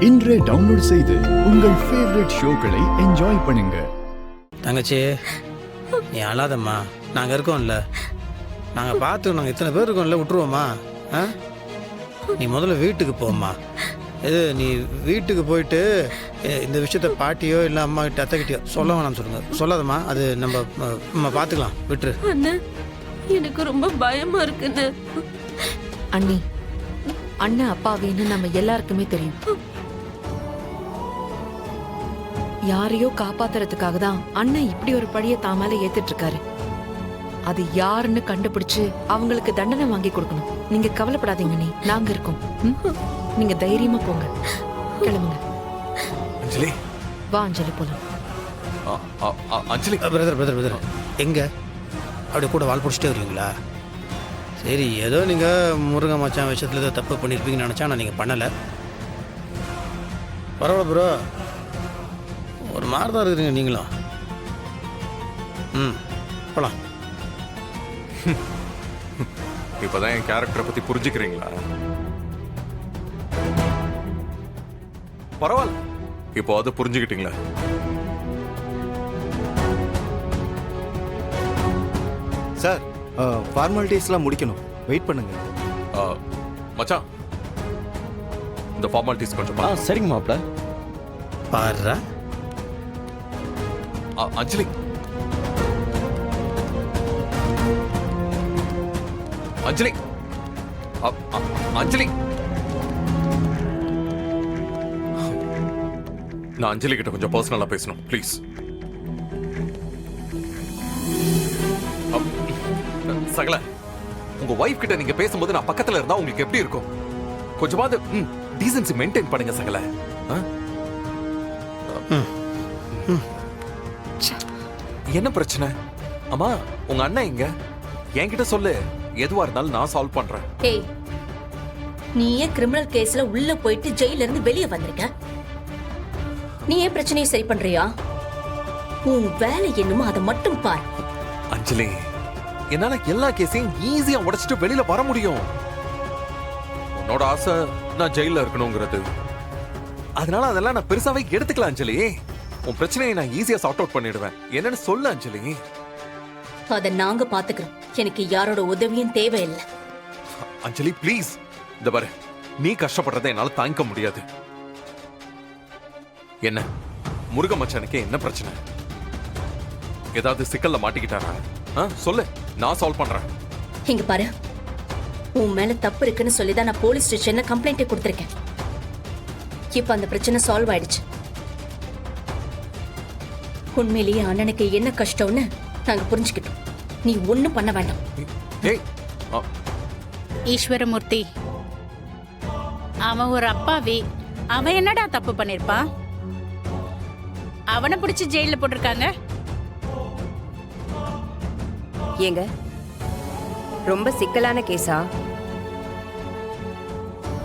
இன்றே டவுன்லோட் செய்து உங்கள் ஃபேவரட் ஷோக்களை என்ஜாய் பண்ணுங்க. தங்கச்சி நீ அழாதம்மா, நாங்கள் இருக்கோம்ல, நாங்கள் பார்த்து நாங்கள் இத்தனை பேர் இருக்கோம்ல, விட்டுருவோம்மா. ஆ நீ முதல்ல வீட்டுக்கு போம்மா. இது நீ வீட்டுக்கு போயிட்டு இந்த விஷயத்த பாட்டியோ இல்லை அம்மா கிட்ட அத்தைக்கிட்டயோ சொல்ல வேணாம்னு சொல்லுங்க. சொல்லாதம்மா, அது நம்ம பார்த்துக்கலாம், விட்டுரு. அண்ணன் எனக்கு ரொம்ப பயமா இருக்குன்னு. அண்ணி, அண்ணன் அப்பாவின்னு நம்ம எல்லாருக்குமே தெரியும். யாரையோ காப்பாத்துறதுக்காக தான் அண்ணன் இப்படி ஒரு பழிய தான் மேல ஏத்துட்டு இருக்காரு. அது யாருன்னு கண்டுபிடிச்சு அவங்களுக்கு தண்டனை வாங்கி கொடுக்கணும். நீங்க கவலைப்படாதீங்க அண்ணி, நாங்க இருக்கோம். நீங்க தைரியமா போங்க, கிளம்புங்க. அஞ்சலி, வா அஞ்சலி போலாம். அஞ்சலி பிரதர் எங்க அப்படி கூட வால் பிடிச்சிட்டே வருவீங்களா? சரி, ஏதோ நீங்கள் முருகா மச்சான் விஷயத்தில் ஏதோ தப்பு பண்ணியிருப்பீங்கன்னு நினச்சா, நான் நீங்கள் பண்ணலை. பரவாயில்ல ப்ரோ, ஒரு மாதிரி தான் இருக்கிறீங்க நீங்களும். போகலாம். இப்போதான் என் கேரக்டரை பற்றி புரிஞ்சுக்கிறீங்களா? பரவாயில்ல, இப்போ அது புரிஞ்சுக்கிட்டீங்களா? சார், ஃபார்மாலிட்டிஸ்லாம் முடிக்கணும், வெயிட் பண்ணுங்க. மச்சான், இந்த ஃபார்மாலிட்டிஸ் கொஞ்சம் சரிங்க மாப்ள. பாருடா அஞ்சலி, அஞ்சலி, அஞ்சலி, நான் அஞ்சலி கிட்ட கொஞ்சம் பர்சனலா பேசணும், ப்ளீஸ். சகல, உங்க வைஃப் கிட்ட நீங்க பேசும்போது நான் பக்கத்துல இருந்தா உங்களுக்கு எப்படி இருக்கும்? கொஞ்சமாவது டீசன்சி மெயின்டைன் பண்ணுங்க சகல. என்ன பிரச்சனை? அம்மா, உங்க அண்ணன் எங்க? என்கிட்ட சொல்லு, எதுவா இருந்தாலும் நான் சால்வ் பண்றேன். ஏய், நீ ஏன் கிரிமினல் கேஸ்ல உள்ள போயிட்டு ஜெயில இருந்து வெளியே வந்திருக்க? நீ ஏன் பிரச்சனையை சரி பண்றியா? உன் வேலை என்னமோ அதை மட்டும் பார். அஞ்சலி, என்னால எல்லா கேஸையும் ஈஸியா உடைச்சிட்டு வெளியில வர முடியும். உன்னோட ஆசை நான் ஜெயில இருக்கணுங்கிறது. அதனால அதெல்லாம் நான் பெருசாவே எடுத்துக்கலாம் அஞ்சலி. உன் பிரச்சனையை நான் ஈஸியா சார்ட் அவுட் பண்ணிடுவேன். என்னன்னு சொல்லு அஞ்சலி. அதை நாங்க பாத்துக்கிறோம், எனக்கு யாரோட உதவியும் தேவையில்லை. அஞ்சலி ப்ளீஸ், இந்த பாரு, நீ கஷ்டப்படுறதை என்னால தாங்கிக்க முடியாது. என்ன முருக மச்சானுக்கு என்ன பிரச்சனை? ஏதாவது சிக்கல்ல மாட்டிக்கிட்டாரா? சொல்லு, நான் சால்வ் பண்றேன். இங்க பாரு, உன் மேல தப்பு இருக்குன்னு சொல்லிதான் நான் போலீஸ் ஸ்டேஷன்ல கம்ப்ளைண்ட் கொடுத்திருக்கேன். இப்ப அந்த பிரச்சனை சால்வ் ஆயிடுச்சு. உண்மையிலேயே அண்ணனுக்கு என்ன கஷ்டம்னு நாங்க புரிஞ்சுக்கிட்டோம். நீ ஒண்ணும் பண்ண வேண்டாம். ஈஸ்வரமூர்த்தி, அவன் ஒரு அப்பாவி. அவன் என்னடா தப்பு பண்ணிருப்பா? அவனை பிடிச்சி ஜெயில போட்டிருக்காங்க. ஏங்க, ரொம்ப சிக்கலான கேஸா?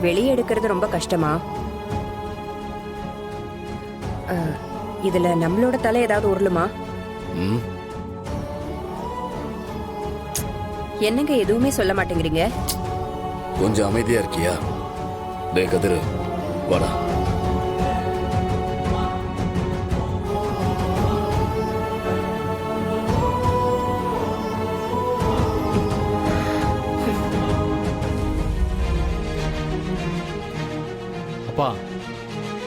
வெளியே எடுக்கிறது ரொம்ப கஷ்டமா? இதுல நம்மளோட தலை ஏதாவது உருளுமா? என்னங்க எதுவுமே சொல்ல மாட்டேங்கிறீங்க? கொஞ்சம் அமைதியா இருக்கியா? டேய் கதிரு, வாடா. அப்பா,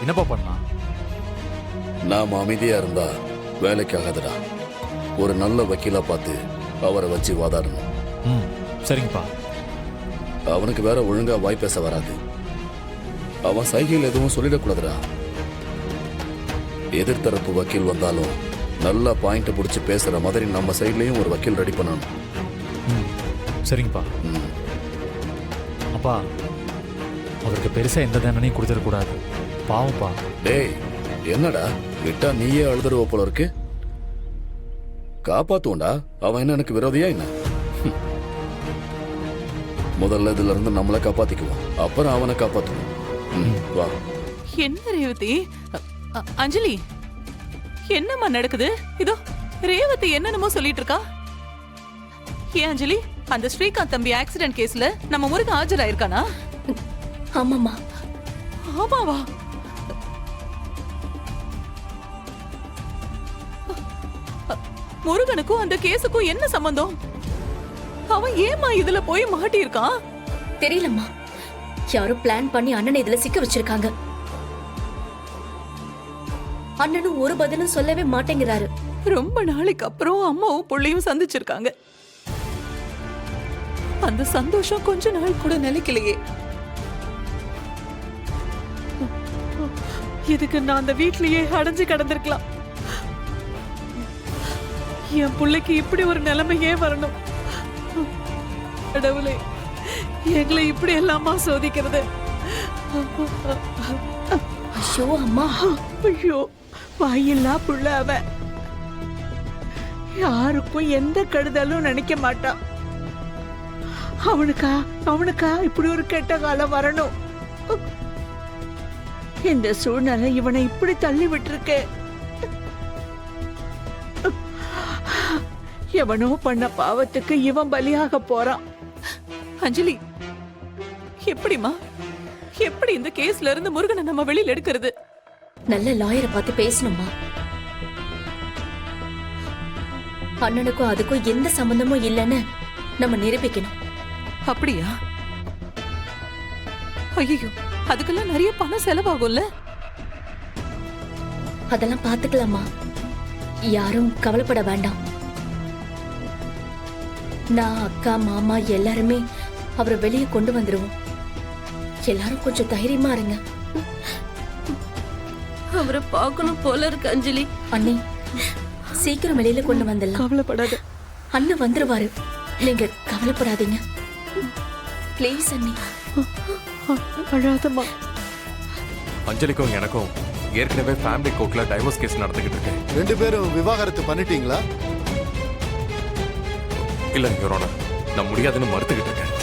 என்னப்பா பண்ணா? நாம அமைதியா இருந்தா வேலைக்கு ஆகாதுடா. ஒரு நல்ல வக்கீலா பார்த்து அவரை வச்சு வாதாடணும். சரிங்கப்பா. அவனுக்கு வேற ஒழுங்கா வாய் பேச வராது. அவன் சைகையில் எதுவும் சொல்லிடக்கூடாதுடா. எதிர்த்தரப்பு வக்கீல் வந்தாலும் நல்லா பாயிண்ட் பிடிச்சி பேசுற மாதிரி நம்ம சைட்லயும் ஒரு வக்கீல் ரெடி பண்ணணும். சரிங்கப்பா. அப்பா, அவருக்கு பெருசா எந்த தண்டனையும் கொடுத்துடக்கூடாது. பாவம்ப்பா. டேய், என்னடா விட்டா நீயே அழுதுருவ போல இருக்கு. காப்பாத்துவோண்டா. அவன் என்ன எனக்கு விரோதியா என்ன? முதல்ல இதுல இருந்து நம்மளை காப்பாத்திக்குவோம், அப்புறம் அவனை காப்பாத்துவோம். வா. என்ன ரேவதி? அஞ்சலி, என்னம்மா நடக்குது? இதோ ரேவதி என்னென்னமோ சொல்லிட்டு இருக்கா. ஏன் அஞ்சலி, அந்த ஸ்ரீகாந்த் தம்பி ஆக்சிடென்ட் கேஸ்ல நம்ம ஊருக்கு ஆஜராயிருக்கானா? ஆமாமா. ஆமாவா? முருகனுக்கும் அந்த கேஸுக்கும் என்ன சம்பந்தம்? அவன் ஏமா இதுல போய் மாட்டியிருக்கான்? தெரியலம்மா, யாரோ பிளான் பண்ணி அண்ணனை இதுல சிக்க வச்சிருக்காங்க. அண்ணனும் ஒரு பதிலும் சொல்லவே மாட்டேங்கிறாரு. ரொம்ப நாளைக்கு அப்புறம் அம்மாவும் புள்ளையும் சந்திச்சிருக்காங்க. அந்த சந்தோஷம் கொஞ்ச நாள் கூட நிலைக்கலையே. இதுக்கு நான் அந்த வீட்லயே அடைஞ்சு கிடந்திருக்கலாம். என் பிள்ளைக்கு இப்படி ஒரு நிலைமையே வரணும். கடவுளே, எங்களை இப்படி எல்லாமா சோதிக்கிறது? ஐயோ அம்மா, ஐயோ, வாயில்லா புள்ள அவன். யாருக்கும் எந்த கெடுதலும் நினைக்க மாட்டான். அவனுக்கா இப்படி ஒரு கெட்ட காலம் வரணும்? இந்த சூழ்நிலை இவனை இப்படி தள்ளி விட்டுருக்கு. எவனோ பண்ண பாவத்துக்கு இவன் பலியாக போறான். அஞ்சலி, எப்படிமா, எப்படி இந்த கேஸ்ல இருந்து முருகனை நம்ம வெளியில எடுக்கிறது? நல்ல லாயரை பார்த்து பேசணுமா? அண்ணனுக்கும் அதுக்கும் எந்த சம்பந்தமும் இல்லைன்னு நம்ம நிரூபிக்கணும். அப்படியா? ஐயோ, அதுக்கெல்லாம் நிறைய பணம் செலவாகும்ல? அதெல்லாம் பாத்துக்கலாமா, யாரும் கவலைப்பட வேண்டாம். நான், அக்கா, மாமா எல்லாருமே அவரை வெளியே கொண்டு வந்துருவோம். எல்லாரும் கொஞ்சம் தைரியமா இருங்க. அவரை பார்க்கணும் போல இருக்கு அஞ்சலி. அண்ணி, சீக்கிரம் வெளியில கொண்டு வந்துடலாம். கவலைப்படாத, அண்ணன் வந்துருவாரு. நீங்க கவலைப்படாதீங்க ப்ளீஸ் அண்ணி. அழாதம்மா. அஞ்சலிக்கும் எனக்கும் ஏற்கனவே ஃபேமிலி கோர்ட்ல டைவர்ஸ் கேஸ் நடந்துகிட்டு இருக்கு. 2 பேரும் விவாகரத்து பண்ணிட்டீங்களா? இல்ல யுவர் ஆனர், நான் முடியாதுன்னு மறுத்துக்கிட்டு இருக்கேன்.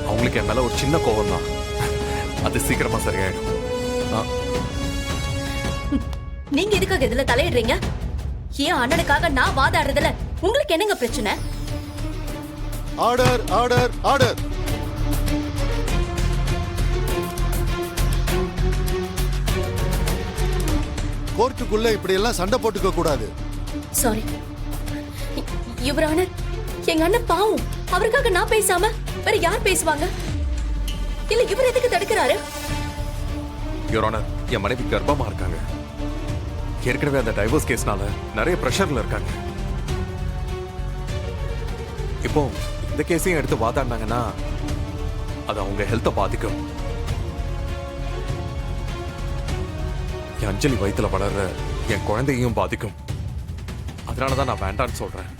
அவங்களுக்கு என் மேல ஒரு சின்ன கோபம் தான், அது சீக்கிரமா சரியாயிடும். நீங்க எதுக்காக இதுல தலையிடுறீங்க? ஏன் அண்ணனுக்காக நான் வாதாடுறதுல உங்களுக்கு என்னங்க பிரச்சனை? Order order order. கோர்ட்டுக்குள்ள இப்படி எல்லாம் சண்டை போட்டுக்க கூடாது. சாரி யுவர் ஆனர், எங்க அண்ணன் பாவம். அவருக்காக நான் பேசாம வேற யார் பேசுவாங்க? இல்ல இவர் எதுக்கு தடுக்கிறாரு? யுவர் ஆனர், என் மனைவி கர்ப்பமா இருக்காங்க. ஏற்கனவே அந்த டைவர்ஸ் கேஸ்னால நிறைய பிரஷர்ல இருக்காங்க. இப்போ இந்த கேஸையும் எடுத்து வாதாடினாங்கன்னா அது அவங்க ஹெல்த்தை பாதிக்கும். என் அஞ்சலி வயித்துல வளர்ற என் குழந்தையும் பாதிக்கும். அதனாலதான் நான் வேண்டான்னு சொல்றேன்.